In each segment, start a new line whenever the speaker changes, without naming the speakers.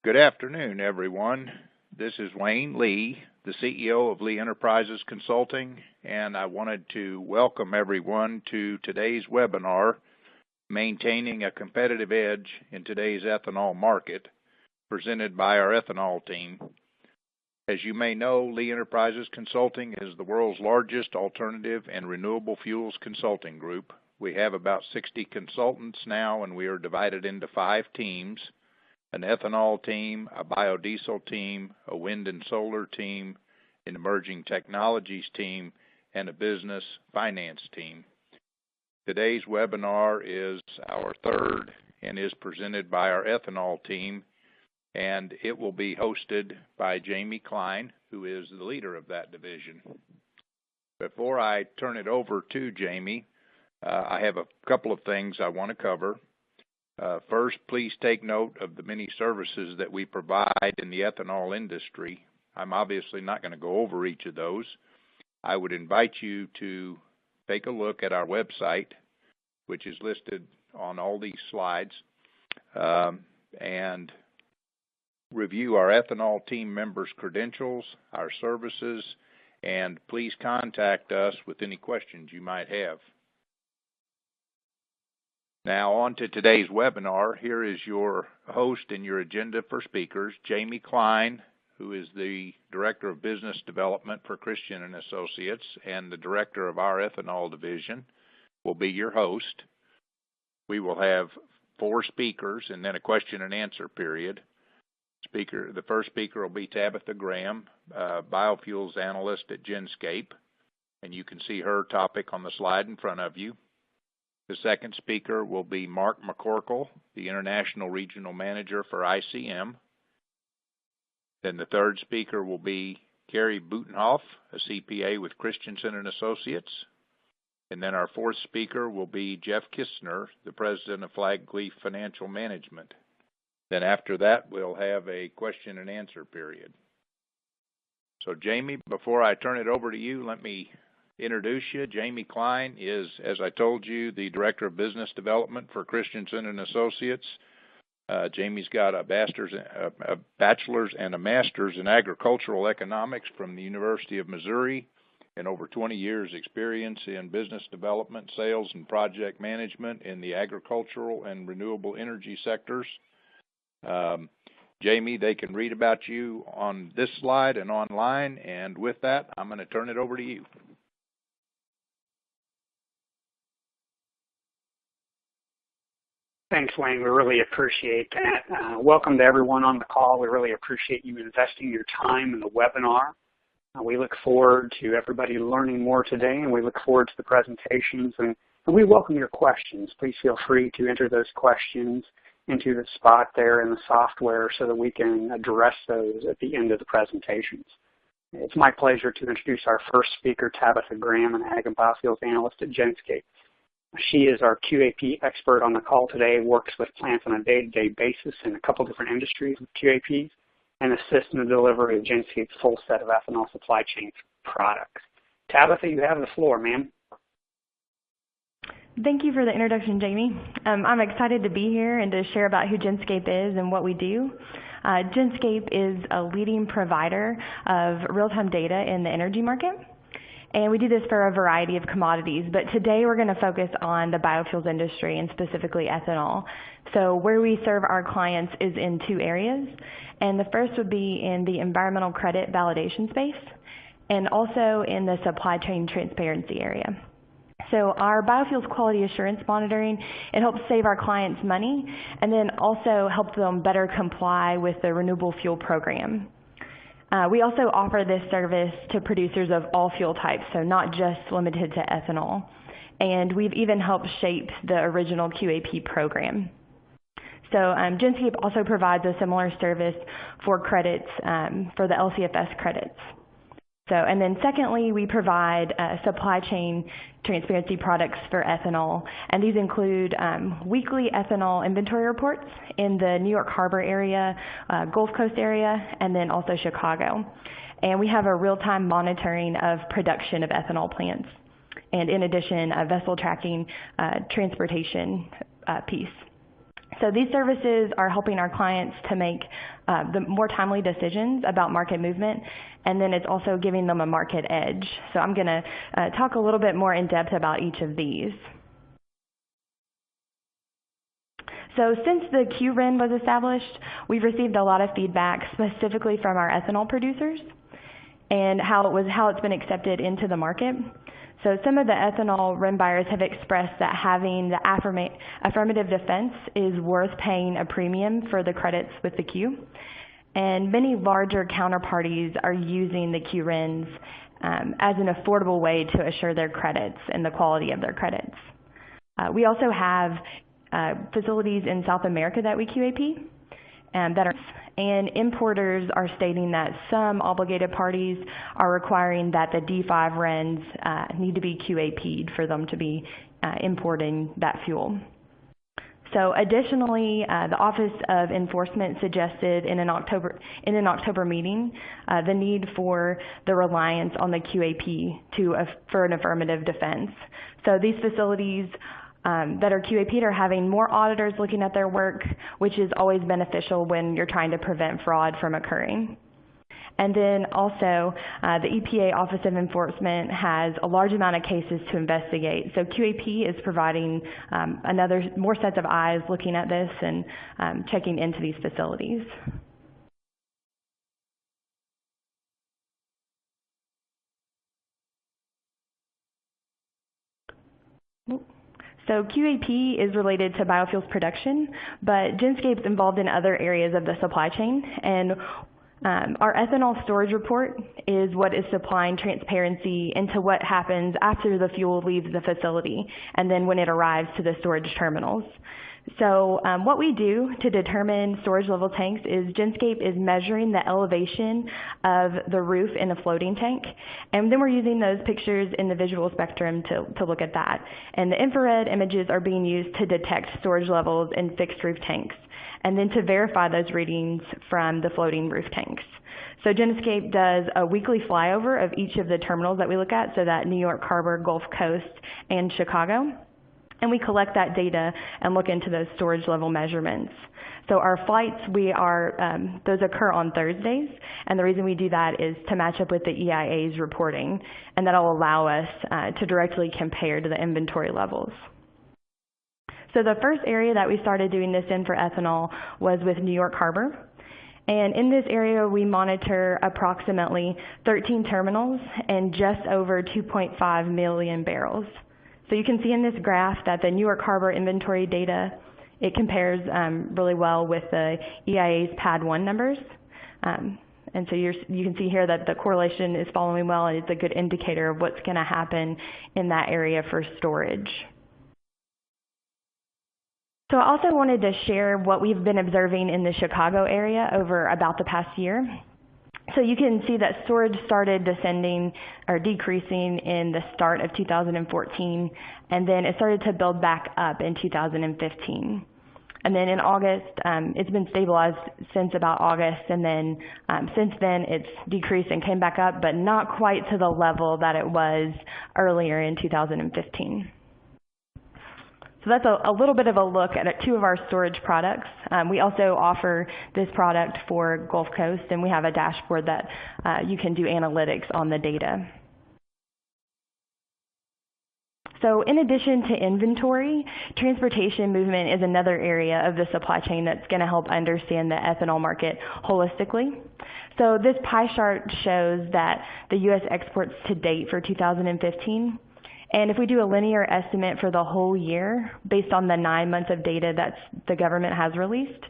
Good afternoon, everyone. This is Wayne Lee, the CEO of Lee Enterprises Consulting, and I wanted to welcome everyone to today's webinar, Maintaining a Competitive Edge in Today's Ethanol Market, presented by our ethanol team. As you may know, Lee Enterprises Consulting is the world's largest alternative and renewable fuels consulting group. We have about 60 consultants now, and we are divided into 5 teams: an ethanol team, a biodiesel team, a wind and solar team, an emerging technologies team, and a business finance team. Today's webinar is our third and is presented by our ethanol team, and it will be hosted by Jamie Klein, who is the leader of that division. Before I turn it over to Jamie, I have a couple of things I want to cover. First, please take note of the many services that we provide in the ethanol industry. I'm obviously not going to go over each of those. I would invite you to take a look at our website, which is listed on all these slides, and review our ethanol team members' credentials, our services, and please contact us with any questions you might have. Now on to today's webinar. Here is your host and your agenda for speakers. Jamie Klein, who is the Director of Business Development for Christian & Associates and the Director of our ethanol division, will be your host. We will have 4 speakers and then a question and answer period. The first speaker will be Tabitha Graham, biofuels analyst at Genscape, and you can see her topic on the slide in front of you. The second speaker will be Mark McCorkle, the International Regional Manager for ICM. Then the third speaker will be Carrie Butenhoff, a CPA with Christensen & Associates. And then our fourth speaker will be Jeff Kistner, the President of Flagleaf Financial Management. Then after that, we'll have a question and answer period. So Jamie, before I turn it over to you, let me introduce you. Jamie Klein is, as I told you, the Director of Business Development for Christensen & Associates. Jamie's got a bachelor's and a master's in agricultural economics from the University of Missouri and over 20 years experience in business development, sales, and project management in the agricultural and renewable energy sectors. Jamie, they can read about you on this slide and online, and with that, I'm going to turn it over to you.
Thanks, Wayne. We really appreciate that. Welcome to everyone on the call. We really appreciate you investing your time in the webinar. We look forward to everybody learning more today, and we look forward to the presentations, and we welcome your questions. Please feel free to enter those questions into the spot there in the software so that we can address those at the end of the presentations. It's my pleasure to introduce our first speaker, Tabitha Graham, an Ag and Biofuels Analyst at Genscape. She is our QAP expert on the call today, works with plants on a day-to-day basis in a couple different industries with QAPs, and assists in the delivery of Genscape's full set of ethanol supply chain products. Tabitha, you have the floor, ma'am.
Thank you for the introduction, Jamie. I'm excited to be here and to share about who Genscape is and what we do. Genscape is a leading provider of real-time data in the energy market. And we do this for a variety of commodities, but today we're going to focus on the biofuels industry and specifically ethanol. So where we serve our clients is in 2 areas, and the first would be in the environmental credit validation space and also in the supply chain transparency area. So our biofuels quality assurance monitoring, it helps save our clients money and then also helps them better comply with the renewable fuel program. We also offer this service to producers of all fuel types, so not just limited to ethanol. And we've even helped shape the original QAP program. So Genscape also provides a similar service for credits, for the LCFS credits. So, and then secondly, we provide supply chain transparency products for ethanol, and these include weekly ethanol inventory reports in the New York Harbor area, Gulf Coast area, and then also Chicago. And we have a real-time monitoring of production of ethanol plants, and in addition, a vessel tracking transportation piece. So these services are helping our clients to make the more timely decisions about market movement, and then it's also giving them a market edge. So I'm going to talk a little bit more in depth about each of these. So since the QRIN was established, we've received a lot of feedback specifically from our ethanol producers and how it's been accepted into the market. So some of the ethanol RIN buyers have expressed that having the affirmative defense is worth paying a premium for the credits with the Q. And many larger counterparties are using the QRINs as an affordable way to assure their credits and the quality of their credits. We also have facilities in South America that we QAP, and importers are stating that some obligated parties are requiring that the D5 RINs need to be QAP'd for them to be importing that fuel. So additionally, the Office of Enforcement suggested in an October meeting the need for the reliance on the QAP for an affirmative defense. So these facilities that are QAP'd are having more auditors looking at their work, which is always beneficial when you're trying to prevent fraud from occurring. And then also, the EPA Office of Enforcement has a large amount of cases to investigate. So QAP is providing more sets of eyes looking at this and checking into these facilities. So QAP is related to biofuels production, but Genscape's involved in other areas of the supply chain, and our ethanol storage report is what is supplying transparency into what happens after the fuel leaves the facility and then when it arrives to the storage terminals. So what we do to determine storage level tanks is Genscape is measuring the elevation of the roof in a floating tank, and then we're using those pictures in the visual spectrum to look at that. And the infrared images are being used to detect storage levels in fixed roof tanks, and then to verify those readings from the floating roof tanks. So Genscape does a weekly flyover of each of the terminals that we look at, so that New York Harbor, Gulf Coast, and Chicago. And we collect that data and look into those storage level measurements. So our flights, those occur on Thursdays, and the reason we do that is to match up with the EIA's reporting, and that'll allow us to directly compare to the inventory levels. So the first area that we started doing this in for ethanol was with New York Harbor. And in this area, we monitor approximately 13 terminals and just over 2.5 million barrels. So you can see in this graph that the New York Harbor inventory data, it compares really well with the EIA's PAD 1 numbers. And so you can see here that the correlation is following well, and it's a good indicator of what's going to happen in that area for storage. So I also wanted to share what we've been observing in the Chicago area over about the past year. So you can see that storage started descending or decreasing in the start of 2014, and then it started to build back up in 2015. And then in August, it's been stabilized since about August, and then since then it's decreased and came back up, but not quite to the level that it was earlier in 2015. So that's a little bit of a look at two of our storage products. We also offer this product for Gulf Coast, and we have a dashboard that you can do analytics on the data. So in addition to inventory, transportation movement is another area of the supply chain that's going to help understand the ethanol market holistically. So this pie chart shows that the U.S. exports to date for 2015. And if we do a linear estimate for the whole year, based on the 9 months of data that the government has released,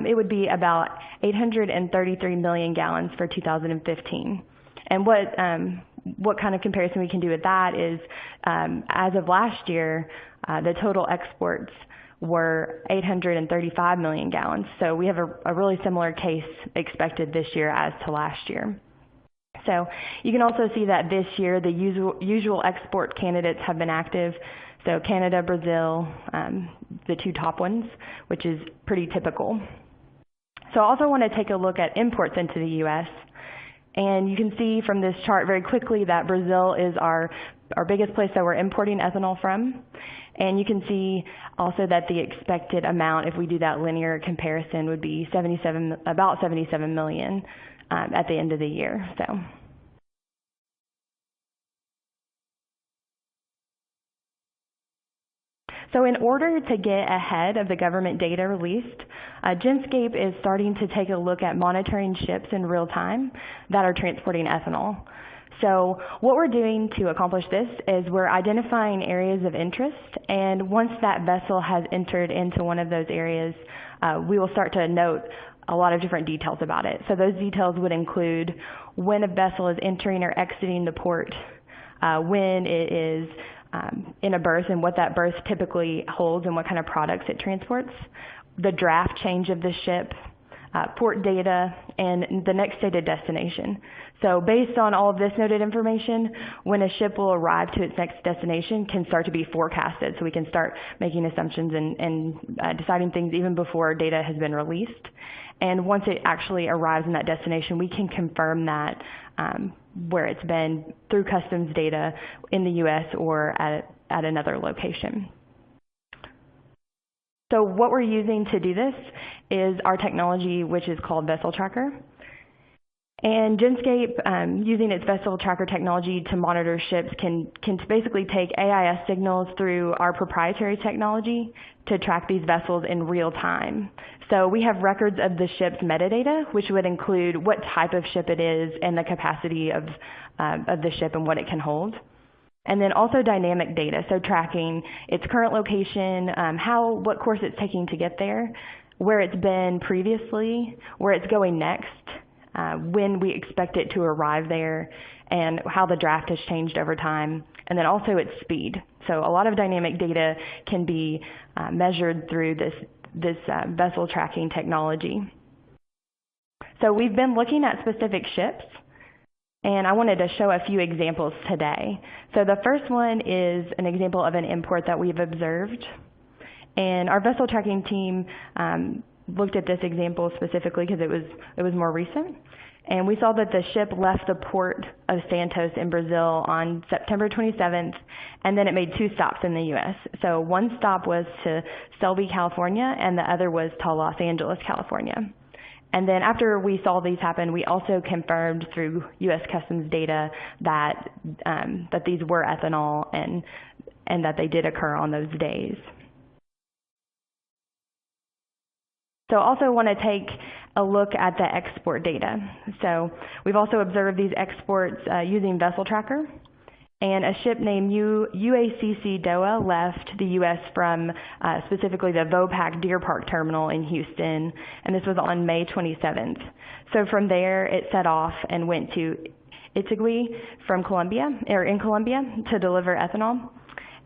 it would be about 833 million gallons for 2015. And what kind of comparison we can do with that is, as of last year, the total exports were 835 million gallons. So we have a really similar case expected this year as to last year. So you can also see that this year the usual export candidates have been active. So Canada, Brazil, the two top ones, which is pretty typical. So I also want to take a look at imports into the U.S. And you can see from this chart very quickly that Brazil is our biggest place that we're importing ethanol from. And you can see also that the expected amount, if we do that linear comparison, would be about 77 million at the end of the year. So in order to get ahead of the government data released, Genscape is starting to take a look at monitoring ships in real time that are transporting ethanol. So what we're doing to accomplish this is we're identifying areas of interest, and once that vessel has entered into one of those areas, we will start to note a lot of different details about it. So those details would include when a vessel is entering or exiting the port, when it is in a berth and what that berth typically holds and what kind of products it transports, the draft change of the ship, port data, and the next stated destination. So based on all of this noted information, when a ship will arrive to its next destination can start to be forecasted, so we can start making assumptions and deciding things even before data has been released. And once it actually arrives in that destination, we can confirm that where it's been through customs data in the U.S. or at another location. So what we're using to do this is our technology, which is called Vessel Tracker. And Genscape, using its Vessel Tracker technology to monitor ships, can basically take AIS signals through our proprietary technology to track these vessels in real time. So we have records of the ship's metadata, which would include what type of ship it is and the capacity of the ship and what it can hold. And then also dynamic data, so tracking its current location, what course it's taking to get there, where it's been previously, where it's going next, when we expect it to arrive there, and how the draft has changed over time, and then also its speed. So a lot of dynamic data can be measured through this vessel tracking technology. So we've been looking at specific ships, and I wanted to show a few examples today. So the first one is an example of an import that we've observed. And our vessel tracking team looked at this example specifically because it was more recent. And we saw that the ship left the port of Santos in Brazil on September 27th, and then it made 2 stops in the U.S. So one stop was to Selby, California, and the other was to Los Angeles, California. And then after we saw these happen, we also confirmed through U.S. Customs data that these were ethanol and that they did occur on those days. So I also want to take a look at the export data. So we've also observed these exports using Vessel Tracker. And a ship named UACC Doa left the U.S. from specifically the Vopak Deer Park Terminal in Houston, and this was on May 27th. So from there, it set off and went to Itagüí in Colombia to deliver ethanol.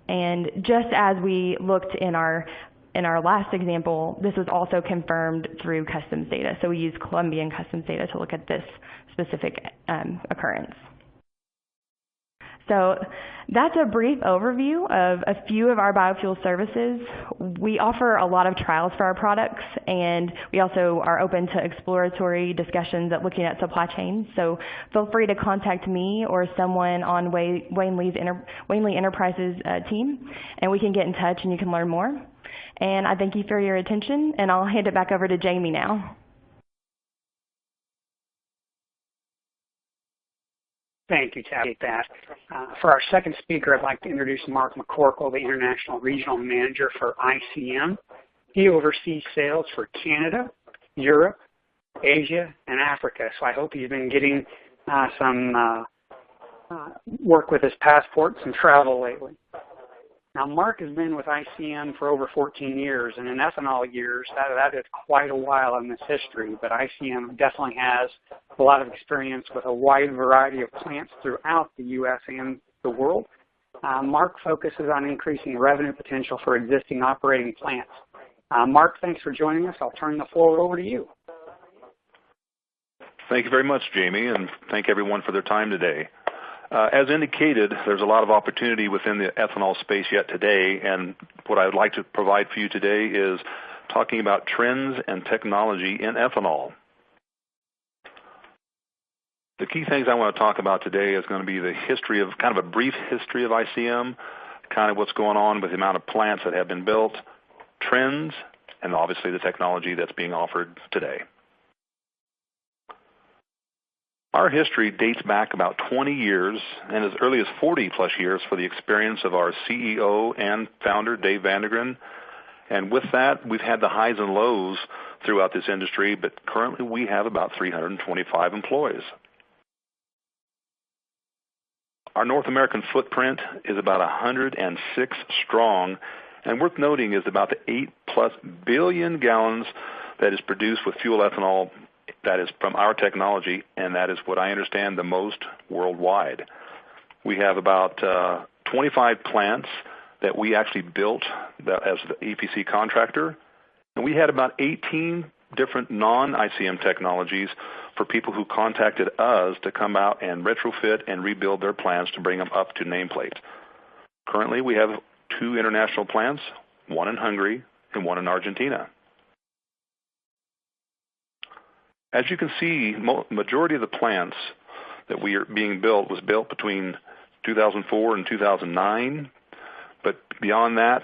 And just as we looked in our last example, this was also confirmed through customs data. So we used Colombian customs data to look at this specific occurrence. So that's a brief overview of a few of our biofuel services. We offer a lot of trials for our products, and we also are open to exploratory discussions at looking at supply chains. So feel free to contact me or someone on Wayne Lee Enterprises team, and we can get in touch and you can learn more. And I thank you for your attention, and I'll hand it back over to Jamie now.
Thank you, Tabby. For our second speaker, I'd like to introduce Mark McCorkle, the International Regional Manager for ICM. He oversees sales for Canada, Europe, Asia, and Africa. So I hope he's been getting some work with his passport, some travel lately. Now, Mark has been with ICM for over 14 years, and in ethanol years, that is quite a while in this history, but ICM definitely has a lot of experience with a wide variety of plants throughout the U.S. and the world. Mark focuses on increasing revenue potential for existing operating plants. Mark, thanks for joining us. I'll turn the floor over to you.
Thank you very much, Jamie, and thank everyone for their time today. As indicated, there's a lot of opportunity within the ethanol space yet today, and what I would like to provide for you today is talking about trends and technology in ethanol. The key things I want to talk about today is going to be the history of, kind of a brief history of ICM, kind of what's going on with the amount of plants that have been built, trends, and obviously the technology that's being offered today. Our history dates back about 20 years and as early as 40 plus years for the experience of our CEO and founder, Dave Vandergren. And with that, we've had the highs and lows throughout this industry, but currently we have about 325 employees. Our North American footprint is about 106 strong, and worth noting is about the 8+ billion gallons that is produced with fuel ethanol that is from our technology, and that is what I understand the most worldwide. We have about 25 plants that we actually built as the EPC contractor, and we had about 18 different non-ICM technologies for people who contacted us to come out and retrofit and rebuild their plants to bring them up to nameplate. Currently, we have 2 international plants, one in Hungary and one in Argentina. As you can see, majority of the plants that we are being built was built between 2004 and 2009. But beyond that,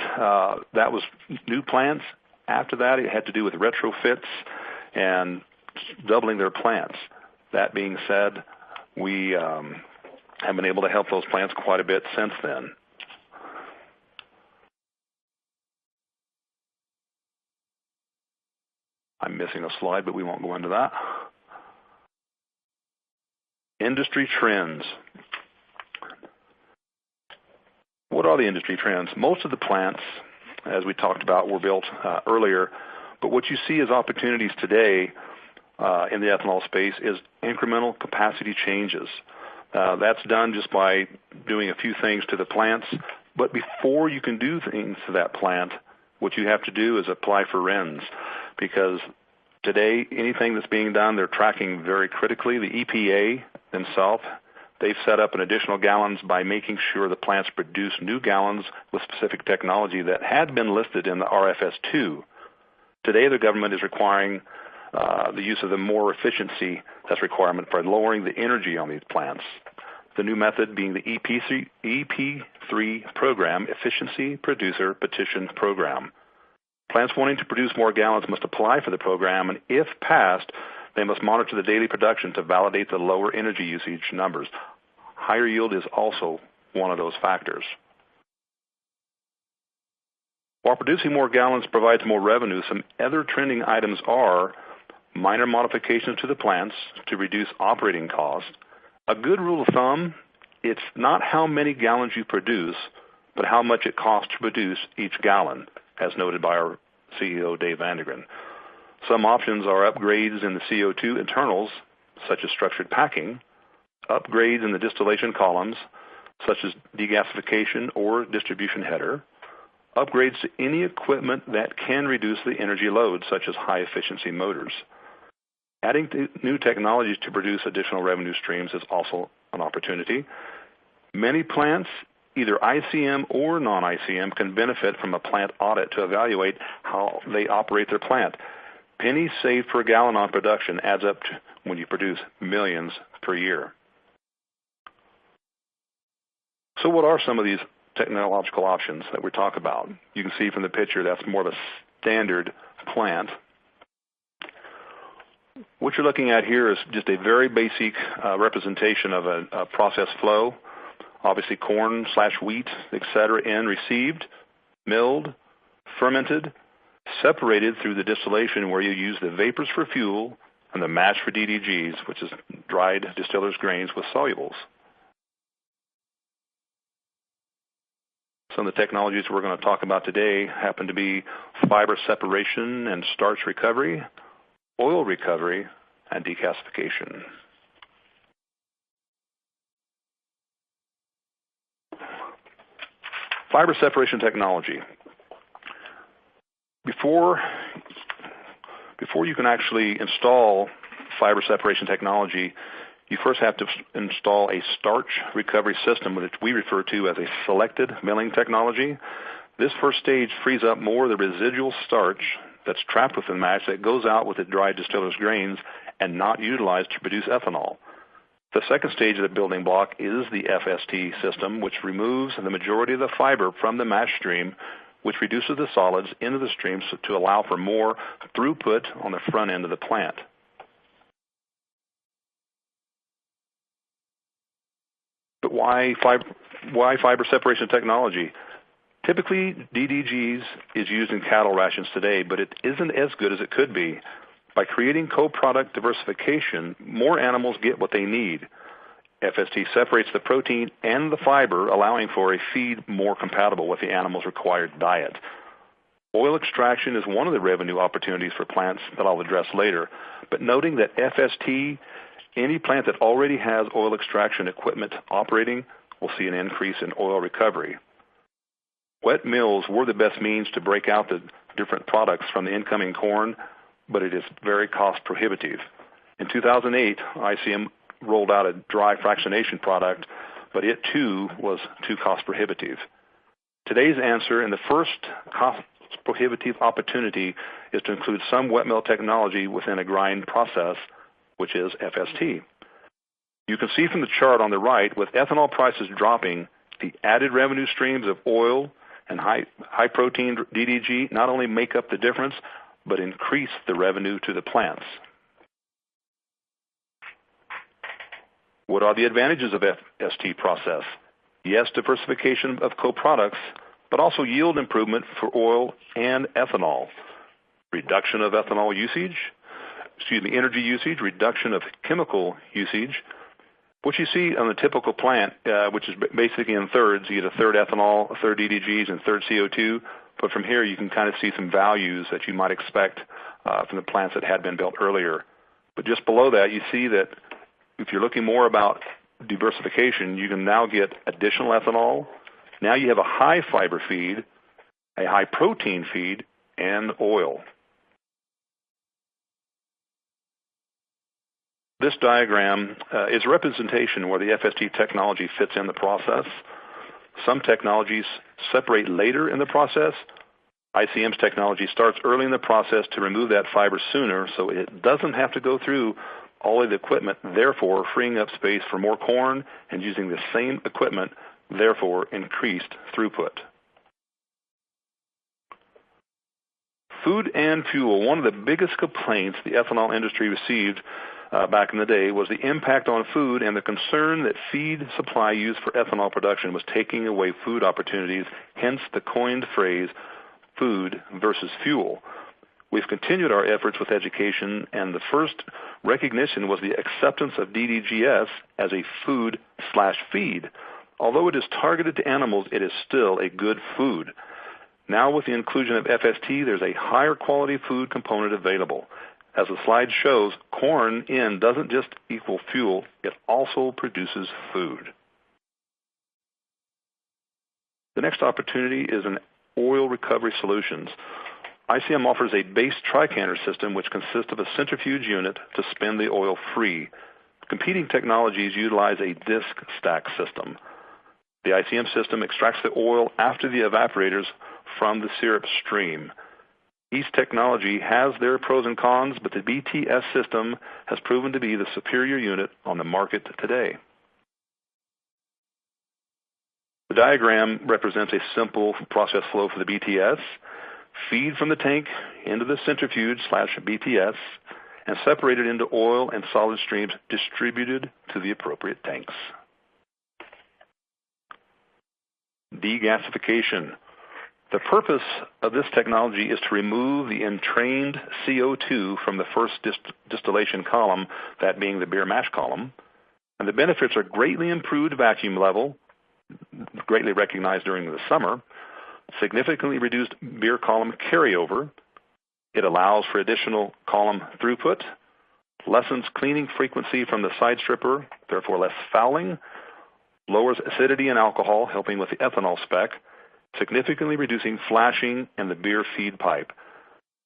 that was new plants. After that, it had to do with retrofits and doubling their plants. That being said, we have been able to help those plants quite a bit since then. I'm missing a slide, but we won't go into that. Industry trends. What are the industry trends? Most of the plants, as we talked about, were built earlier, but what you see as opportunities today in the ethanol space is incremental capacity changes. That's done just by doing a few things to the plants, but before you can do things to that plant, what you have to do is apply for RINs, because today anything that's being done, they're tracking very critically. The EPA themselves, they've set up an additional gallons by making sure the plants produce new gallons with specific technology that had been listed in the RFS2. Today, the government is requiring the use of the more efficiency that's requirement for lowering the energy on these plants. The new method being the EP3 program, Efficiency Producer Petition Program. Plants wanting to produce more gallons must apply for the program, and if passed, they must monitor the daily production to validate the lower energy usage numbers. Higher yield is also one of those factors. While producing more gallons provides more revenue, some other trending items are minor modifications to the plants to reduce operating costs. A good rule of thumb, it's not how many gallons you produce, but how much it costs to produce each gallon, as noted by our CEO, Dave Vandergren. Some options are upgrades in the CO2 internals, such as structured packing, upgrades in the distillation columns, such as degasification or distribution header, upgrades to any equipment that can reduce the energy load, such as high-efficiency motors. Adding new technologies to produce additional revenue streams is also an opportunity. Many plants, either ICM or non-ICM, can benefit from a plant audit to evaluate how they operate their plant. Pennies saved per gallon on production adds up to when you produce millions per year. So what are some of these technological options that we talk about? You can see from the picture that's more of a standard plant. What you're looking at here is just a very basic representation of a process flow. Obviously corn/wheat, etc., in received, milled, fermented, separated through the distillation where you use the vapors for fuel and the mash for DDGs, which is dried distillers' grains with solubles. Some of the technologies we're going to talk about today happen to be fiber separation and starch recovery, oil recovery, and decasification. Fiber separation technology. Before you can actually install fiber separation technology, you first have to install a starch recovery system, which we refer to as a selected milling technology. This first stage frees up more of the residual starch that's trapped within the mash that goes out with the dried distiller's grains and not utilized to produce ethanol. The second stage of the building block is the FST system, which removes the majority of the fiber from the mash stream, which reduces the solids into the stream to allow for more throughput on the front end of the plant. But why fiber separation technology? Typically, DDGs is used in cattle rations today, but it isn't as good as it could be. By creating co-product diversification, more animals get what they need. FST separates the protein and the fiber, allowing for a feed more compatible with the animal's required diet. Oil extraction is one of the revenue opportunities for plants that I'll address later, but noting that FST, any plant that already has oil extraction equipment operating, will see an increase in oil recovery. Wet mills were the best means to break out the different products from the incoming corn, but it is very cost prohibitive. In 2008, ICM rolled out a dry fractionation product, but it too was too cost prohibitive. Today's answer and the first cost prohibitive opportunity is to include some wet mill technology within a grind process, which is FST. You can see from the chart on the right, with ethanol prices dropping, the added revenue streams of oil and high protein DDG not only make up the difference, but increase the revenue to the plants. What are the advantages of FST process? Yes, diversification of co-products, but also yield improvement for oil and ethanol. Reduction of ethanol usage, energy usage, reduction of chemical usage. What you see on the typical plant, which is basically in thirds, you get a third ethanol, a third DDGs, and a third CO2. But from here, you can kind of see some values that you might expect from the plants that had been built earlier. But just below that, you see that if you're looking more about diversification, you can now get additional ethanol. Now you have a high fiber feed, a high protein feed, and oil. This diagram is a representation where the FST technology fits in the process. Some technologies separate later in the process. ICM's technology starts early in the process to remove that fiber sooner, so it doesn't have to go through all of the equipment, therefore freeing up space for more corn and using the same equipment, therefore increased throughput. Food and fuel. One of the biggest complaints the ethanol industry received back in the day was the impact on food and the concern that feed supply used for ethanol production was taking away food opportunities, hence the coined phrase, food versus fuel. We've continued our efforts with education, and the first recognition was the acceptance of DDGS as a food/feed. Although it is targeted to animals, it is still a good food. Now with the inclusion of FST, there's a higher quality food component available. As the slide shows, corn in doesn't just equal fuel, it also produces food. The next opportunity is in oil recovery solutions. ICM offers a base tricanter system which consists of a centrifuge unit to spin the oil free. Competing technologies utilize a disc stack system. The ICM system extracts the oil after the evaporators from the syrup stream. Each technology has their pros and cons, but the BTS system has proven to be the superior unit on the market today. The diagram represents a simple process flow for the BTS. Feed from the tank into the centrifuge/BTS and separated into oil and solid streams distributed to the appropriate tanks. Degasification. The purpose of this technology is to remove the entrained CO2 from the first distillation column, that being the beer mash column. And the benefits are greatly improved vacuum level, greatly recognized during the summer, significantly reduced beer column carryover. It allows for additional column throughput, lessens cleaning frequency from the side stripper, therefore less fouling, lowers acidity and alcohol, helping with the ethanol spec, significantly reducing flashing in the beer feed pipe.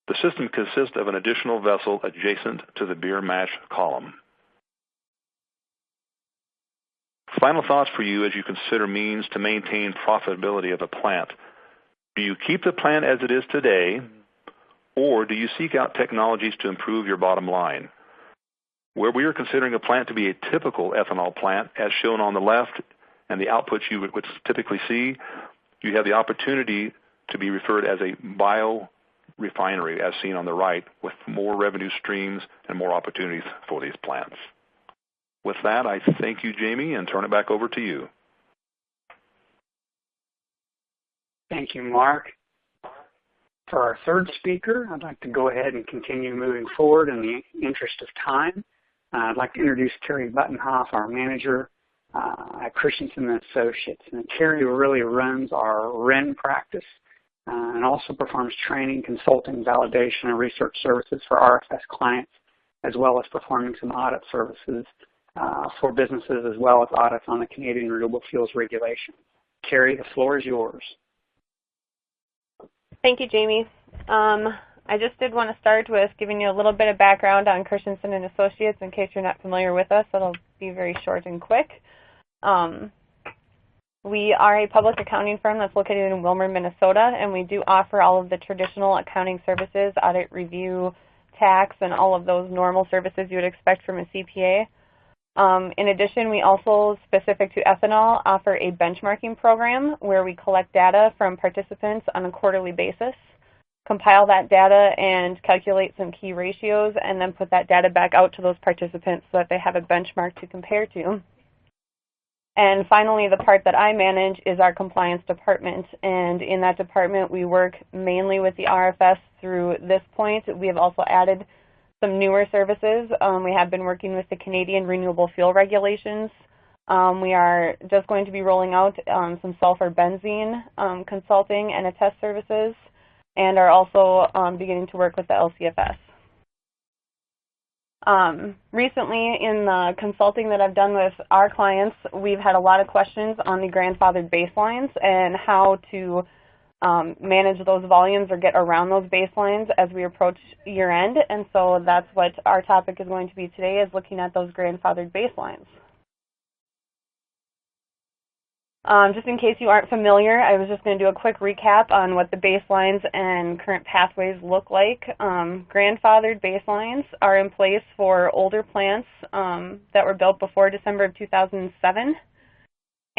The system consists of an additional vessel adjacent to the beer mash column. Final thoughts for you as you consider means to maintain profitability of a plant. Do you keep the plant as it is today, or do you seek out technologies to improve your bottom line? Where we are considering a plant to be a typical ethanol plant, as shown on the left, and the outputs you would typically see, you have the opportunity to be referred as a biorefinery, as seen on the right, with more revenue streams and more opportunities for these plants. With that, I thank you, Jamie, and turn it back over to you.
Thank you, Mark. For our third speaker, I'd like to go ahead and continue moving forward in the interest of time. I'd like to introduce Carrie Buttonhoff, our manager at Christensen Associates. And Carrie really runs our RIN practice and also performs training, consulting, validation, and research services for RFS clients, as well as performing some audit services for businesses, as well as audits on the Canadian Renewable Fuels Regulation. Carrie, the floor is yours.
Thank you, Jamie. I just did want to start with giving you a little bit of background on Christensen and Associates in case you're not familiar with us. It'll be very short and quick. We are a public accounting firm that's located in Willmar, Minnesota, and we do offer all of the traditional accounting services, audit, review, tax, and all of those normal services you would expect from a CPA. In addition, we also, specific to ethanol, offer a benchmarking program where we collect data from participants on a quarterly basis, compile that data and calculate some key ratios, and then put that data back out to those participants so that they have a benchmark to compare to. And finally, the part that I manage is our compliance department, and in that department we work mainly with the RFS through this point. We have also added some newer services. We have been working with the Canadian Renewable Fuel Regulations. We are just going to be rolling out some sulfur benzene consulting and attest services, and are also beginning to work with the LCFS. Recently, in the consulting that I've done with our clients, we've had a lot of questions on the grandfathered baselines and how to manage those volumes or get around those baselines as we approach year end. And so that's what our topic is going to be today, is looking at those grandfathered baselines. Just in case you aren't familiar, I was just going to do a quick recap on what the baselines and current pathways look like. Grandfathered baselines are in place for older plants that were built before December of 2007.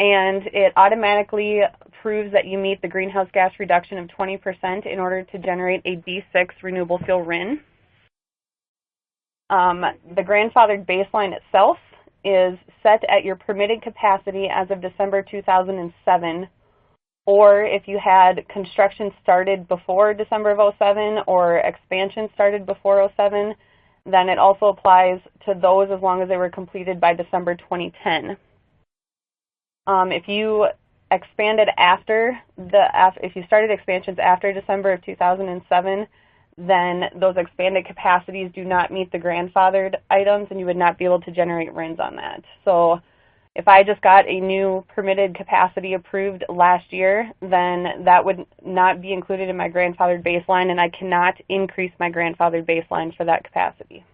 And it automatically proves that you meet the greenhouse gas reduction of 20% in order to generate a B6 renewable fuel RIN. The grandfathered baseline itself is set at your permitted capacity as of December 2007, or if you had construction started before December of 2007 or expansion started before 2007, then it also applies to those as long as they were completed by December 2010. If you expanded if you started expansions after December of 2007, then those expanded capacities do not meet the grandfathered items, and you would not be able to generate RINs on that. So if I just got a new permitted capacity approved last year, then that would not be included in my grandfathered baseline, and I cannot increase my grandfathered baseline for that capacity.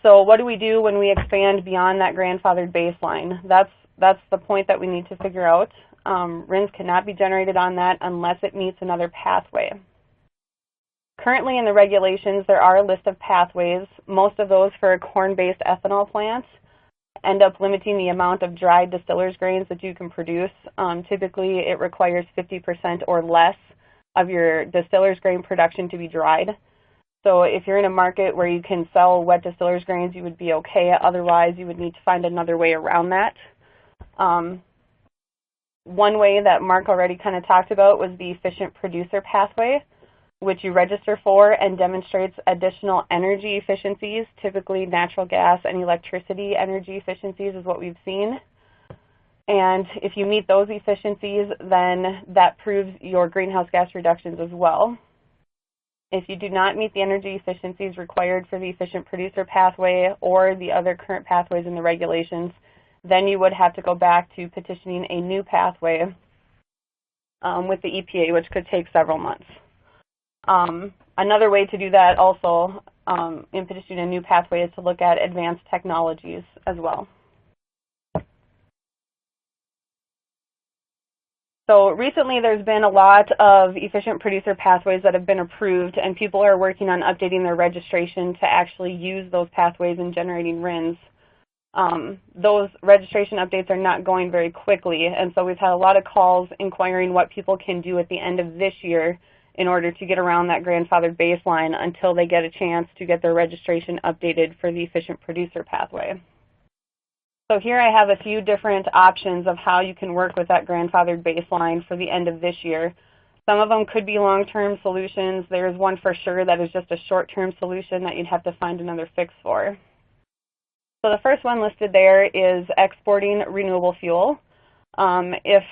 So what do we do when we expand beyond that grandfathered baseline? That's the point that we need to figure out. RINs cannot be generated on that unless it meets another pathway. Currently in the regulations, there are a list of pathways. Most of those for a corn-based ethanol plant end up limiting the amount of dried distillers grains that you can produce. Typically, it requires 50% or less of your distillers grain production to be dried. So if you're in a market where you can sell wet distillers grains, you would be okay. Otherwise, you would need to find another way around that. One way that Mark already kind of talked about was the efficient producer pathway, which you register for and demonstrates additional energy efficiencies. Typically, natural gas and electricity energy efficiencies is what we've seen. And if you meet those efficiencies, then that proves your greenhouse gas reductions as well. If you do not meet the energy efficiencies required for the efficient producer pathway or the other current pathways in the regulations, then you would have to go back to petitioning a new pathway with the EPA, which could take several months. Another way to do that also in petitioning a new pathway is to look at advanced technologies as well. So recently there's been a lot of efficient producer pathways that have been approved, and people are working on updating their registration to actually use those pathways in generating RINs. Those registration updates are not going very quickly, and so we've had a lot of calls inquiring what people can do at the end of this year in order to get around that grandfathered baseline until they get a chance to get their registration updated for the efficient producer pathway. So here I have a few different options of how you can work with that grandfathered baseline for the end of this year. Some of them could be long-term solutions. There's one for sure that is just a short-term solution that you'd have to find another fix for. So the first one listed there is exporting renewable fuel. If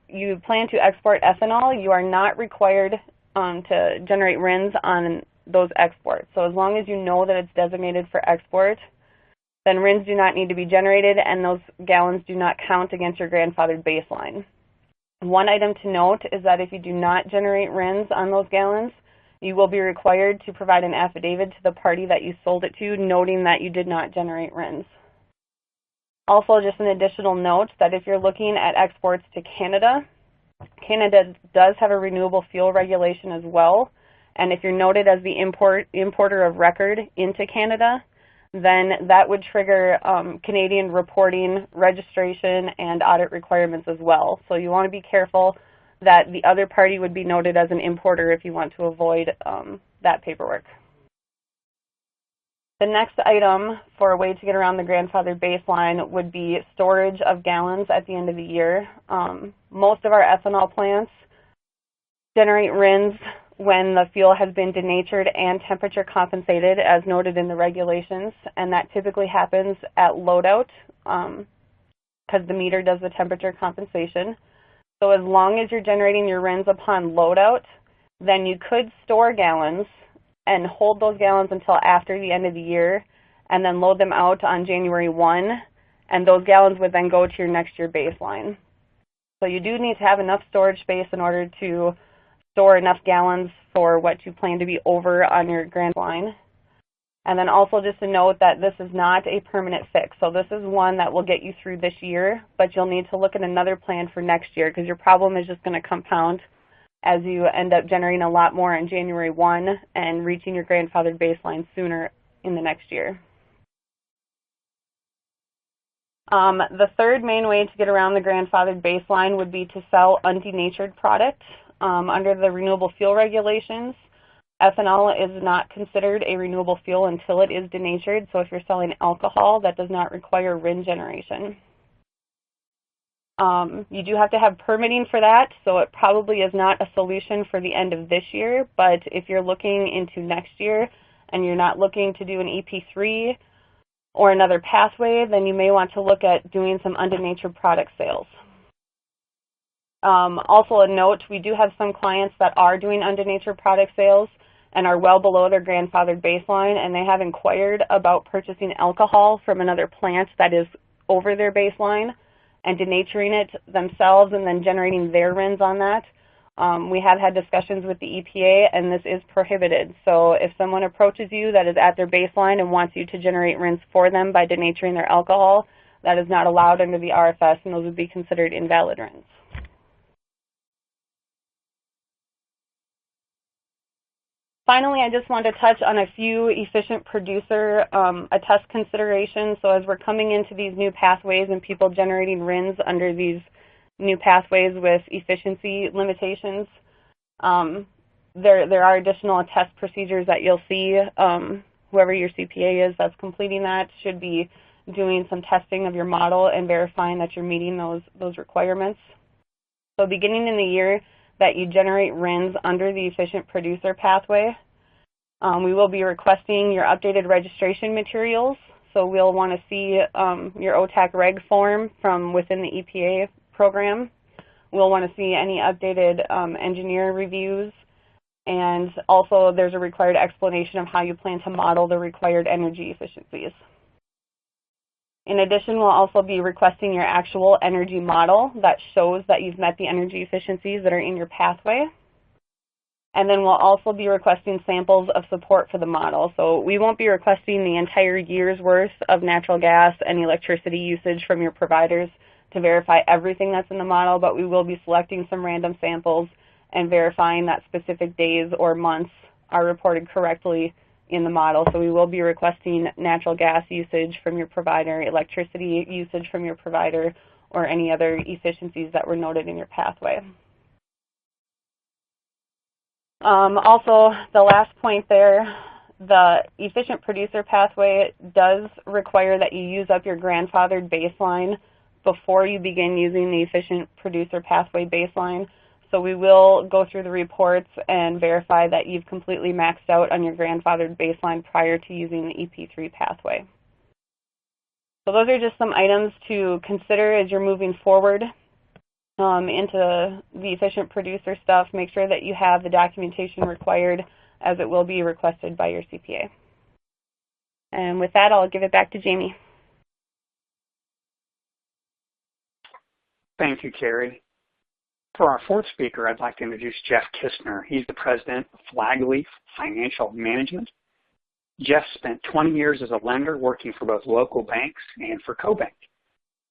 you plan to export ethanol, you are not required to generate RINs on those exports. So as long as you know that it's designated for export, then RINs do not need to be generated and those gallons do not count against your grandfathered baseline. One item to note is that if you do not generate RINs on those gallons, you will be required to provide an affidavit to the party that you sold it to, noting that you did not generate RINs. Also, just an additional note that if you're looking at exports to Canada, Canada does have a renewable fuel regulation as well, and if you're noted as the importer of record into Canada, then that would trigger Canadian reporting, registration, and audit requirements as well. So you want to be careful that the other party would be noted as an importer if you want to avoid that paperwork. The next item for a way to get around the grandfathered baseline would be storage of gallons at the end of the year. Most of our ethanol plants generate RINs when the fuel has been denatured and temperature compensated as noted in the regulations, and that typically happens at loadout because the meter does the temperature compensation. So as long as you're generating your RINs upon loadout, then you could store gallons and hold those gallons until after the end of the year and then load them out on January 1, and those gallons would then go to your next year baseline. So you do need to have enough storage space in order to store enough gallons for what you plan to be over on your grand line. And then also just to note that this is not a permanent fix. So this is one that will get you through this year, but you'll need to look at another plan for next year because your problem is just going to compound as you end up generating a lot more on January 1 and reaching your grandfathered baseline sooner in the next year. The third main way to get around the grandfathered baseline would be to sell undenatured product. Under the renewable fuel regulations, ethanol is not considered a renewable fuel until it is denatured. So if you're selling alcohol, that does not require RIN generation. You do have to have permitting for that, so it probably is not a solution for the end of this year. But if you're looking into next year and you're not looking to do an EP3 or another pathway, then you may want to look at doing some undenatured product sales. Also a note, we do have some clients that are doing undenatured product sales and are well below their grandfathered baseline, and they have inquired about purchasing alcohol from another plant that is over their baseline and denaturing it themselves and then generating their RINs on that. We have had discussions with the EPA, and this is prohibited. So if someone approaches you that is at their baseline and wants you to generate RINs for them by denaturing their alcohol, that is not allowed under the RFS, and those would be considered invalid RINs. Finally, I just want to touch on a few efficient producer attest considerations. So as we're coming into these new pathways and people generating RINs under these new pathways with efficiency limitations, there are additional attest procedures that you'll see. Whoever your CPA is that's completing that should be doing some testing of your model and verifying that you're meeting those requirements. So beginning in the year that you generate RINs under the efficient producer pathway, we will be requesting your updated registration materials. So we'll want to see your OTAC reg form from within the EPA program. We'll want to see any updated engineer reviews, and also there's a required explanation of how you plan to model the required energy efficiencies. In addition, we'll also be requesting your actual energy model that shows that you've met the energy efficiencies that are in your pathway. And then we'll also be requesting samples of support for the model. So we won't be requesting the entire year's worth of natural gas and electricity usage from your providers to verify everything that's in the model, but we will be selecting some random samples and verifying that specific days or months are reported correctly in the model. So we will be requesting natural gas usage from your provider, electricity usage from your provider, or any other efficiencies that were noted in your pathway. Also, the last point there, the efficient producer pathway does require that you use up your grandfathered baseline before you begin using the efficient producer pathway baseline. So we will go through the reports and verify that you've completely maxed out on your grandfathered baseline prior to using the EP3 pathway. So those are just some items to consider as you're moving forward into the efficient producer stuff. Make sure that you have the documentation required, as it will be requested by your CPA. And with that, I'll give it back to Jamie.
Thank you, Carrie. For our fourth speaker, I'd like to introduce Jeff Kistner. He's the president of Flagleaf Financial Management. Jeff spent 20 years as a lender working for both local banks and for CoBank.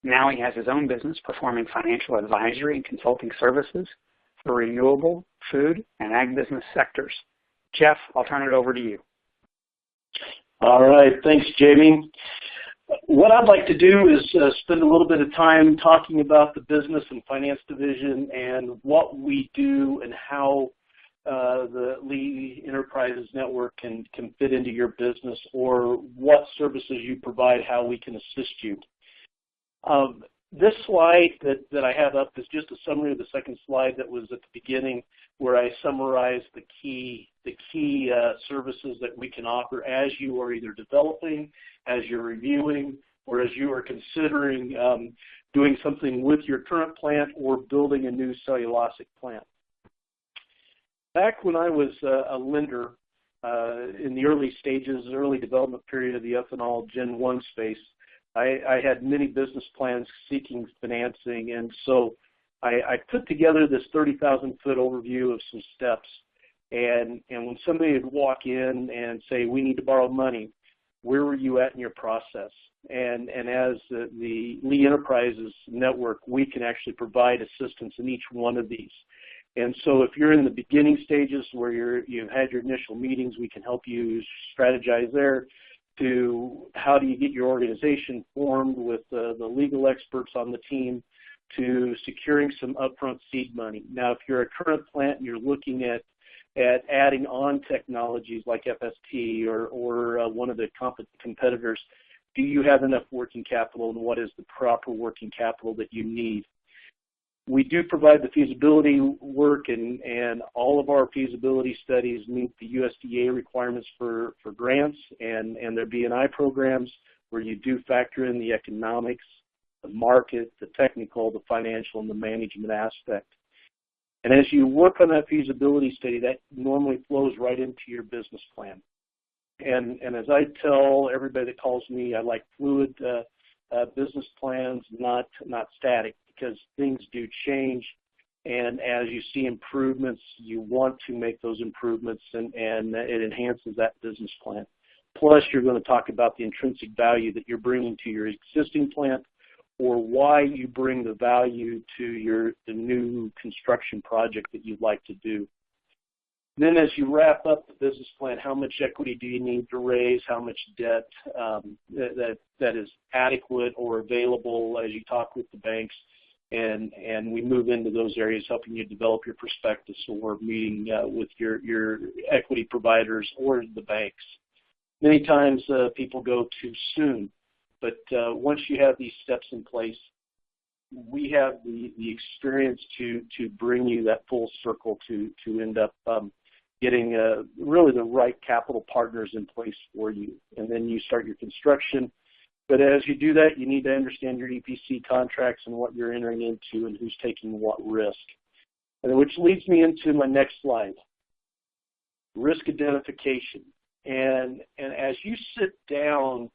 Now he has his own business performing financial advisory and consulting services for renewable, food, and ag business sectors. Jeff, I'll turn it over to you.
All right, thanks, Jamie. What I'd like to do is spend a little bit of time talking about the business and finance division and what we do and how the Lee Enterprises Network can fit into your business, or what services you provide, how we can assist you. This slide that I have up is just a summary of the second slide that was at the beginning, where I summarized the key services that we can offer as you are either developing, as you're reviewing, or as you are considering doing something with your current plant or building a new cellulosic plant. Back when I was a lender in the early stages, early development period of the ethanol Gen 1 space, I had many business plans seeking financing, and so I put together this 30,000-foot overview of some steps. And when somebody would walk in and say, we need to borrow money, where were you at in your process? And as the Lee Enterprises Network, we can actually provide assistance in each one of these. And so if you're in the beginning stages where you've had your initial meetings, we can help you strategize there, to how do you get your organization formed with the legal experts on the team, to securing some upfront seed money. Now, if you're a current plant and you're looking at adding on technologies like FST or one of the competitors, do you have enough working capital, and what is the proper working capital that you need? We do provide the feasibility work, and all of our feasibility studies meet the USDA requirements for grants and their B&I programs, where you do factor in the economics, the market, the technical, the financial, and the management aspect. And as you work on that feasibility study, that normally flows right into your business plan. And as I tell everybody that calls me, I like fluid business plans, not static, because things do change, and as you see improvements, you want to make those improvements, and it enhances that business plan. Plus, you're going to talk about the intrinsic value that you're bringing to your existing plant, or why you bring the value to the new construction project that you'd like to do. Then as you wrap up the business plan, how much equity do you need to raise, how much debt that is adequate or available as you talk with the banks, and we move into those areas, helping you develop your prospectus or meeting with your equity providers or the banks. Many times people go too soon, but once you have these steps in place, we have the experience to bring you that full circle to end up getting really the right capital partners in place for you. And then you start your construction. But as you do that, you need to understand your EPC contracts and what you're entering into and who's taking what risk. And which leads me into my next slide, risk identification. And as you sit down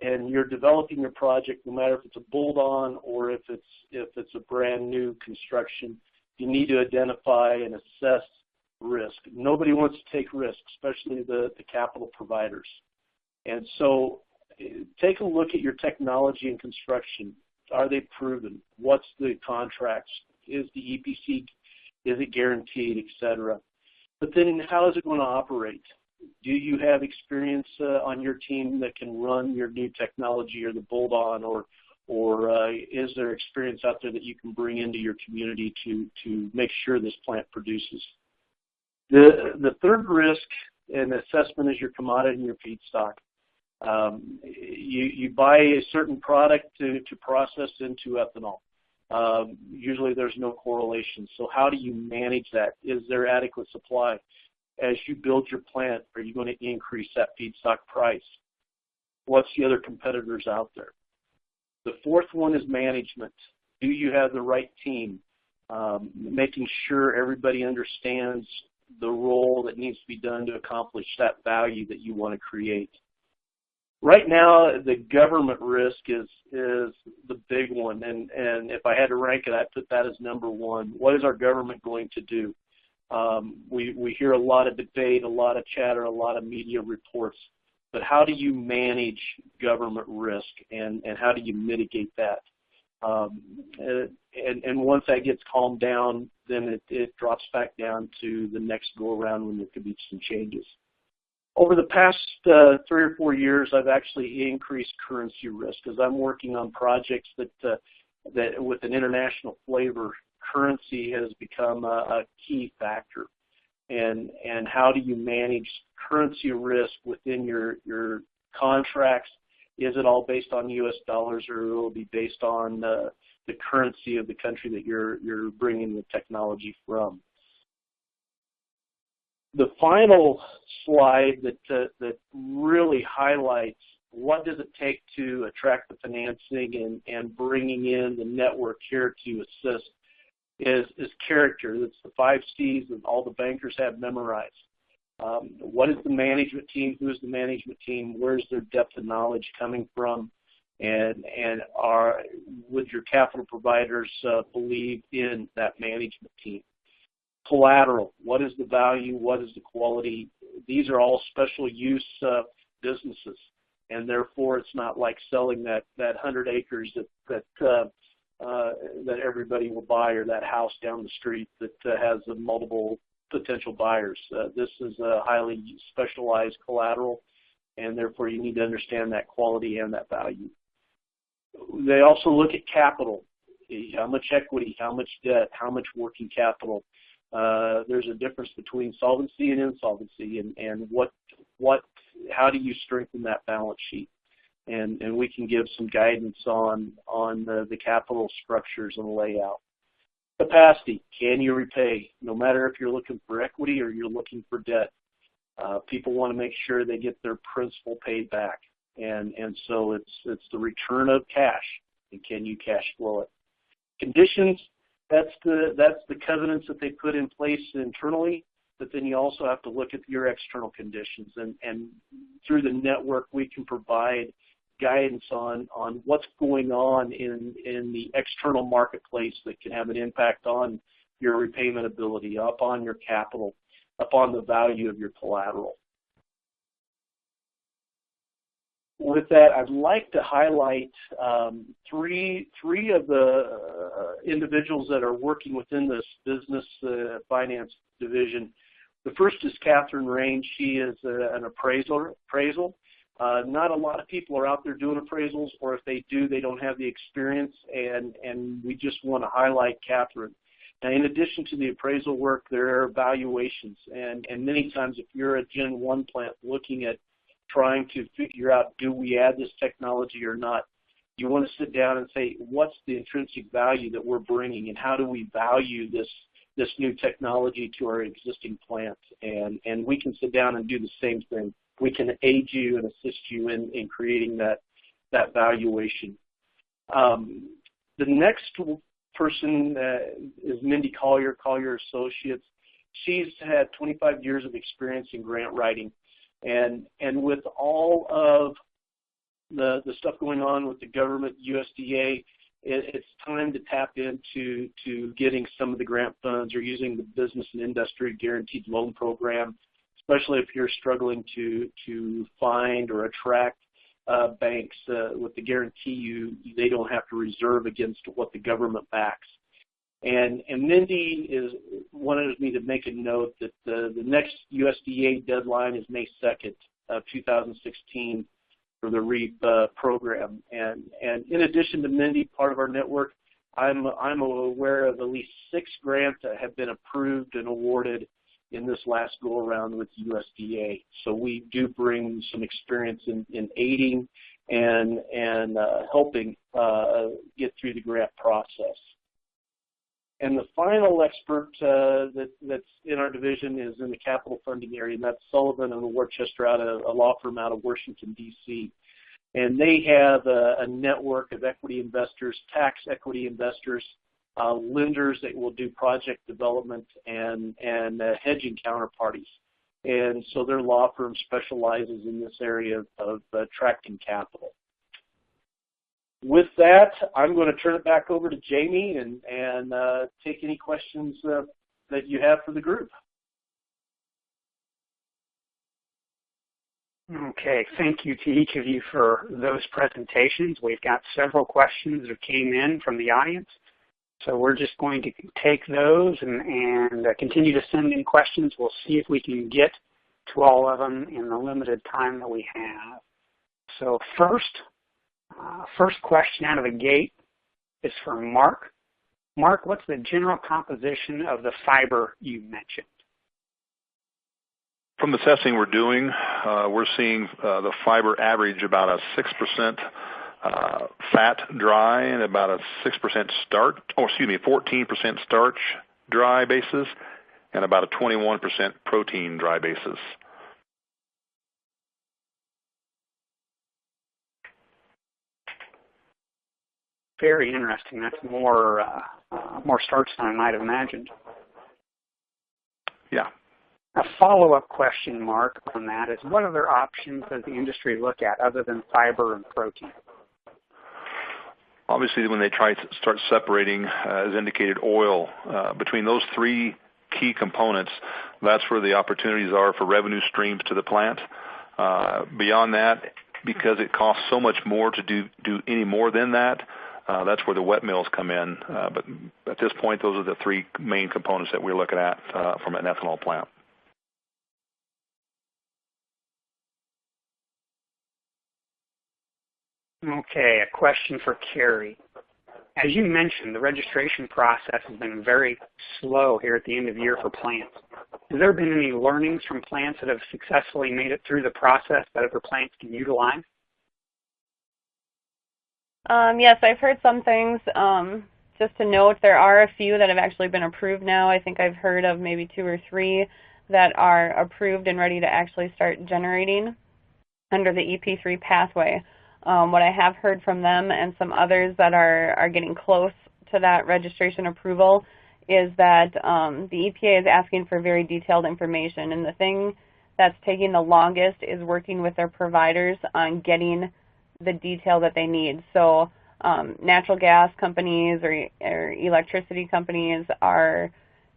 and you're developing your project, no matter if it's a bolt-on or if it's a brand new construction, you need to identify and assess risk. Nobody wants to take risk, especially the capital providers. And so take a look at your technology and construction. Are they proven? What's the contracts? Is the EPC, is it guaranteed, et cetera? But then how is it going to operate? Do you have experience on your team that can run your new technology or the bolt-on, or is there experience out there that you can bring into your community to make sure this plant produces? The third risk and assessment is your commodity and your feedstock. You buy a certain product to process into ethanol. Usually there's no correlation. So how do you manage that? Is there adequate supply? As you build your plant, are you going to increase that feedstock price? What's the other competitors out there? The fourth one is management. Do you have the right team? Making sure everybody understands the role that needs to be done to accomplish that value that you want to create. Right now, the government risk is the big one, and if I had to rank it, I'd put that as number one. What is our government going to do? We hear a lot of debate, a lot of chatter, a lot of media reports, but how do you manage government risk, and how do you mitigate that? And once that gets calmed down, then it drops back down to the next go-around when there could be some changes. Over the past 3 or 4 years, I've actually increased currency risk as I'm working on projects that with an international flavor, currency has become a key factor. And how do you manage currency risk within your contracts? Is it all based on U.S. dollars, or will it be based on the currency of the country that you're bringing the technology from? The final slide that really highlights what does it take to attract the financing and bringing in the network here to assist is character. That's the 5 C's that all the bankers have memorized. What is the management team? Who is the management team? Where's their depth of knowledge coming from? And would your capital providers believe in that management team? Collateral, what is the value, what is the quality? These are all special use businesses, and therefore it's not like selling that 100 acres that everybody will buy, or that house down the street that has multiple potential buyers. This is a highly specialized collateral, and therefore you need to understand that quality and that value. They also look at capital, how much equity, how much debt, how much working capital. There's a difference between solvency and insolvency, and how do you strengthen that balance sheet? And we can give some guidance on the capital structures and layout. Capacity, can you repay? No matter if you're looking for equity or you're looking for debt, people want to make sure they get their principal paid back, and so it's the return of cash, and can you cash flow it? Conditions. That's the covenants that they put in place internally, but then you also have to look at your external conditions, and through the network we can provide guidance on what's going on in the external marketplace that can have an impact on your repayment ability, upon your capital, upon the value of your collateral. With that, I'd like to highlight three of the individuals that are working within this business finance division. The first is Catherine Rain. She is an appraisal. Not a lot of people are out there doing appraisals, or if they do, they don't have the experience, and we just want to highlight Catherine. Now, in addition to the appraisal work, there are evaluations, and many times if you're a Gen 1 plant looking at trying to figure out, do we add this technology or not, you want to sit down and say, what's the intrinsic value that we're bringing, and how do we value this new technology to our existing plants? And we can sit down and do the same thing. We can aid you and assist you in creating that valuation. The next person is Mindy Collier Associates. She's had 25 years of experience in grant writing. And with all of the stuff going on with the government, USDA, it's time to tap into getting some of the grant funds, or using the Business and Industry Guaranteed Loan Program, especially if you're struggling to find or attract banks with the guarantee they don't have to reserve against what the government backs. And Mindy wanted me to make a note that the next USDA deadline is May 2nd of 2016 for the REAP program. And in addition to Mindy, part of our network, I'm aware of at least 6 grants that have been approved and awarded in this last go-around with USDA. So we do bring some experience in aiding and helping get through the grant process. And the final expert that's in our division is in the capital funding area, and that's Sullivan and Worcester, a law firm out of Washington, D.C. And they have a network of equity investors, tax equity investors, lenders that will do project development, and hedging counterparties. And so their law firm specializes in this area of attracting capital. With that, I'm going to turn it back over to Jamie and take any questions that you have for the group.
Okay, thank you to each of you for those presentations. We've got several questions that came in from the audience. So we're just going to take those and continue to send in questions. We'll see if we can get to all of them in the limited time that we have. So first question out of the gate is for Mark. Mark, what's the general composition of the fiber you mentioned?
From the testing we're doing, we're seeing the fiber average about a 6% fat dry and about a 6% starch, 14% starch dry basis, and about a 21% protein dry basis.
Very interesting. That's more starch than I might have imagined.
Yeah.
A follow-up question, Mark, on that is, what other options does the industry look at other than fiber and protein?
Obviously, when they try to start separating, as indicated, oil, between those 3 key components, that's where the opportunities are for revenue streams to the plant. Beyond that, because it costs so much more to do any more than that, that's where the wet mills come in. But at this point, those are the 3 main components that we're looking at from an ethanol plant.
Okay, a question for Carrie. As you mentioned, the registration process has been very slow here at the end of the year for plants. Has there been any learnings from plants that have successfully made it through the process that other plants can utilize?
Yes, I've heard some things. Just to note, there are a few that have actually been approved now. I think I've heard of maybe 2 or 3 that are approved and ready to actually start generating under the EP3 pathway. What I have heard from them and some others that are getting close to that registration approval is that the EPA is asking for very detailed information, and the thing that's taking the longest is working with their providers on getting the detail that they need. So natural gas companies or electricity companies are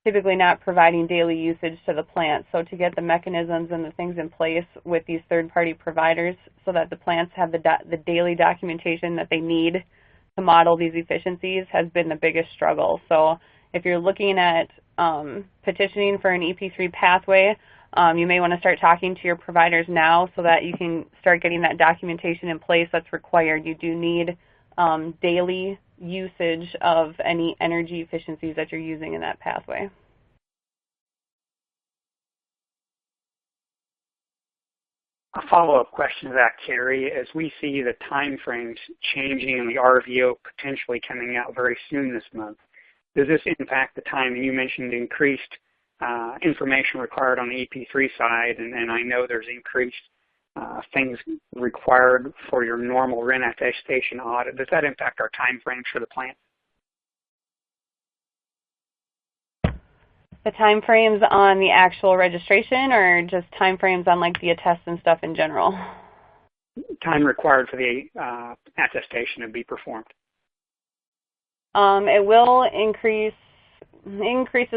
typically not providing daily usage to the plant. So to get the mechanisms and the things in place with these third-party providers so that the plants have the daily documentation that they need to model these efficiencies has been the biggest struggle. So if you're looking at petitioning for an EP3 pathway, you may want to start talking to your providers now so that you can start getting that documentation in place that's required. You do need daily usage of any energy efficiencies that you're using in that pathway.
A follow-up question to that, Carrie, as we see the time frames changing and the RVO potentially coming out very soon this month, does this impact the time? And you mentioned increased information required on the EP3 side, and I know there's increased things required for your normal RIN attestation audit. Does that impact our time frames for the plant?
The time frames on the actual registration, or just time frames on like the attest and stuff in general?
Time required for the attestation to be performed.
It will increases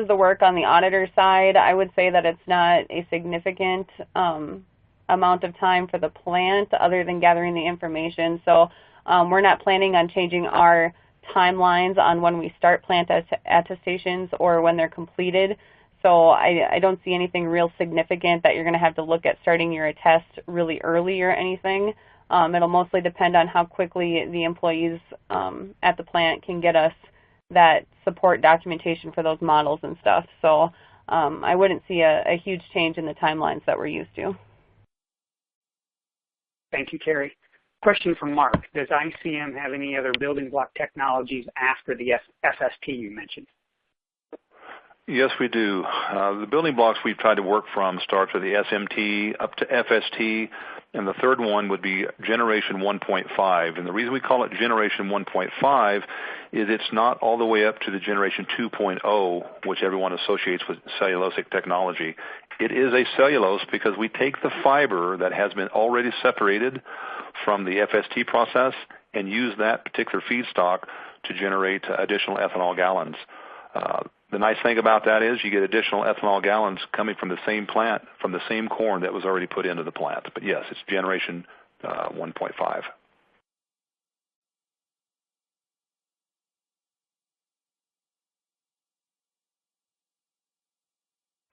the work on the auditor side. I would say that it's not a significant amount of time for the plant other than gathering the information. So we're not planning on changing our timelines on when we start plant attestations or when they're completed. So I don't see anything real significant that you're going to have to look at starting your attest really early or anything. It'll mostly depend on how quickly the employees at the plant can get us that support documentation for those models and stuff. So I wouldn't see a huge change in the timelines that we're used to.
Thank you, Carrie. Question from Mark. Does ICM have any other building block technologies after the FST you mentioned?
Yes, we do. The building blocks we've tried to work from starts with the SMT up to FST, and the third one would be Generation 1.5. And the reason we call it Generation 1.5 is it's not all the way up to the Generation 2.0, which everyone associates with cellulosic technology. It is a cellulose because we take the fiber that has been already separated from the FST process and use that particular feedstock to generate additional ethanol gallons. The nice thing about that is you get additional ethanol gallons coming from the same plant, from the same corn that was already put into the plant. But yes, it's Generation 1.5.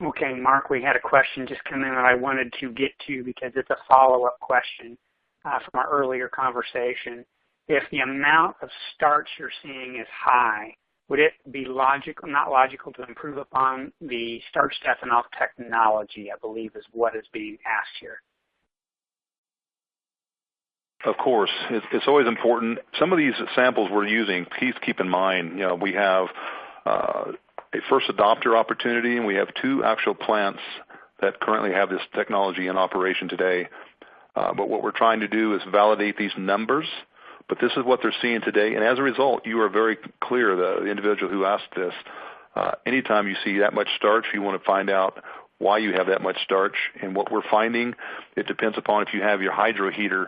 Okay, Mark, we had a question just come in that I wanted to get to because it's a follow-up question from our earlier conversation. If the amount of starch you're seeing is high, would it be not logical to improve upon the starch to ethanol technology, I believe is what is being asked here?
Of course. It's always important. Some of these samples we're using, please keep in mind, we have a first adopter opportunity, and we have 2 actual plants that currently have this technology in operation today. But what we're trying to do is validate these numbers. But this is what they're seeing today, and as a result, you are very clear, the individual who asked this, anytime you see that much starch, you want to find out why you have that much starch. And what we're finding, it depends upon if you have your hydro heater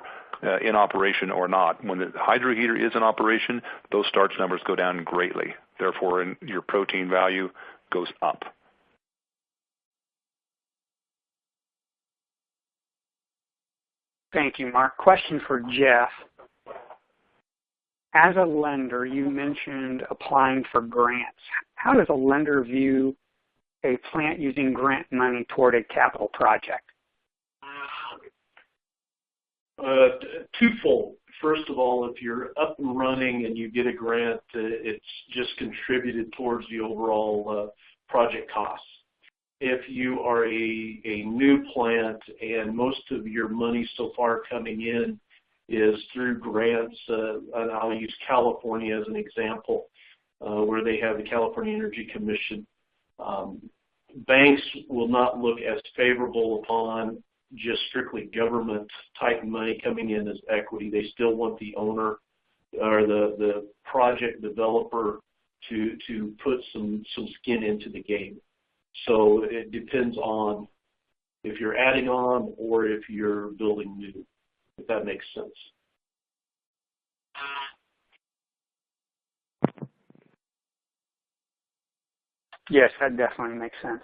in operation or not. When the hydro heater is in operation, those starch numbers go down greatly. Therefore, your protein value goes up.
Thank you, Mark. Question for Jeff. As a lender, you mentioned applying for grants. How does a lender view a plant using grant money toward a capital project?
Twofold. First of all, if you're up and running and you get a grant, it's just contributed towards the overall project costs. If you are a new plant and most of your money so far coming in is through grants, and I'll use California as an example, where they have the California Energy Commission. Banks will not look as favorable upon just strictly government type money coming in as equity. They still want the owner or the project developer to put some skin into the game. So it depends on if you're adding on or if you're building new, if that makes sense.
Yes, that definitely makes sense.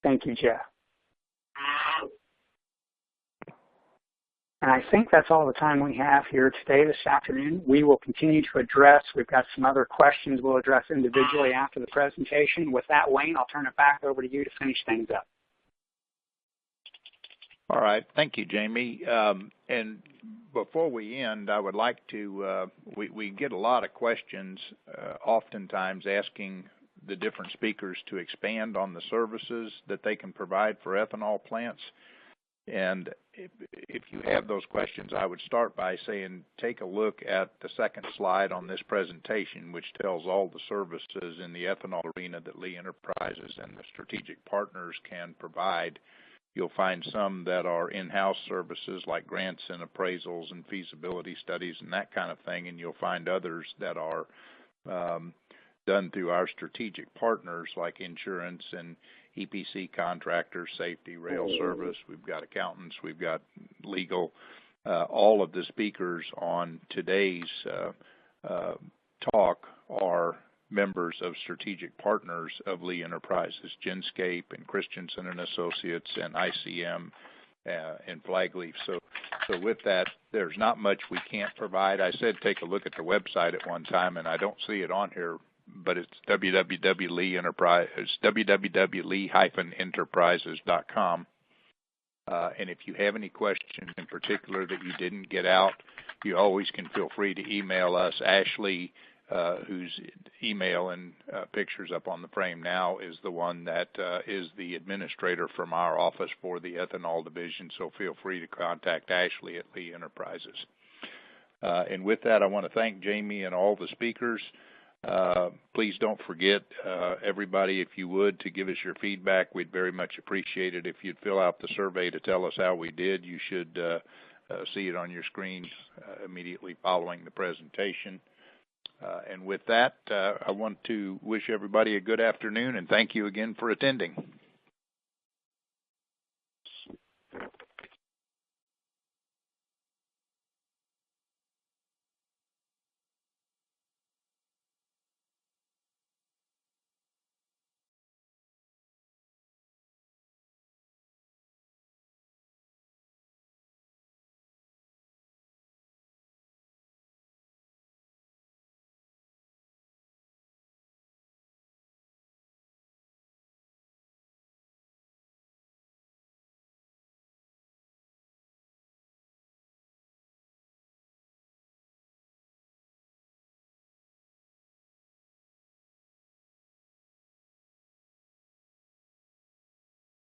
Thank you, Jeff. And I think that's all the time we have here today, this afternoon. We will continue to address, we've got some other questions we'll address individually after the presentation. With that, Wayne, I'll turn it back over to you to finish things up.
All right. Thank you, Jamie. And before we end, I would like to, we get a lot of questions oftentimes asking the different speakers to expand on the services that they can provide for ethanol plants. And if you have those questions, I would start by saying take a look at the second slide on this presentation, which tells all the services in the ethanol arena that Lee Enterprises and the strategic partners can provide. You'll find some that are in-house services like grants and appraisals and feasibility studies and that kind of thing, and you'll find others that are done through our strategic partners like insurance and EPC contractors, safety, rail service. We've got accountants, we've got legal. All of the speakers on today's talk are members of strategic partners of Lee Enterprises, Genscape and Christensen and Associates and ICM and Flagleaf. So with that, there's not much we can't provide. I said take a look at the website at one time, and I don't see it on here, but it's www.lee-enterprises.com. And if you have any questions in particular that you didn't get out, you always can feel free to email us. Ashley, whose email and pictures up on the frame now, is the one that is the administrator from our office for the ethanol division, so feel free to contact Ashley at Lee Enterprises. And with that, I want to thank Jamie and all the speakers. Please don't forget, everybody, if you would, to give us your feedback. We'd very much appreciate it if you'd fill out the survey to tell us how we did. You should see it on your screen immediately following the presentation. And with that, I want to wish everybody a good afternoon, and thank you again for attending.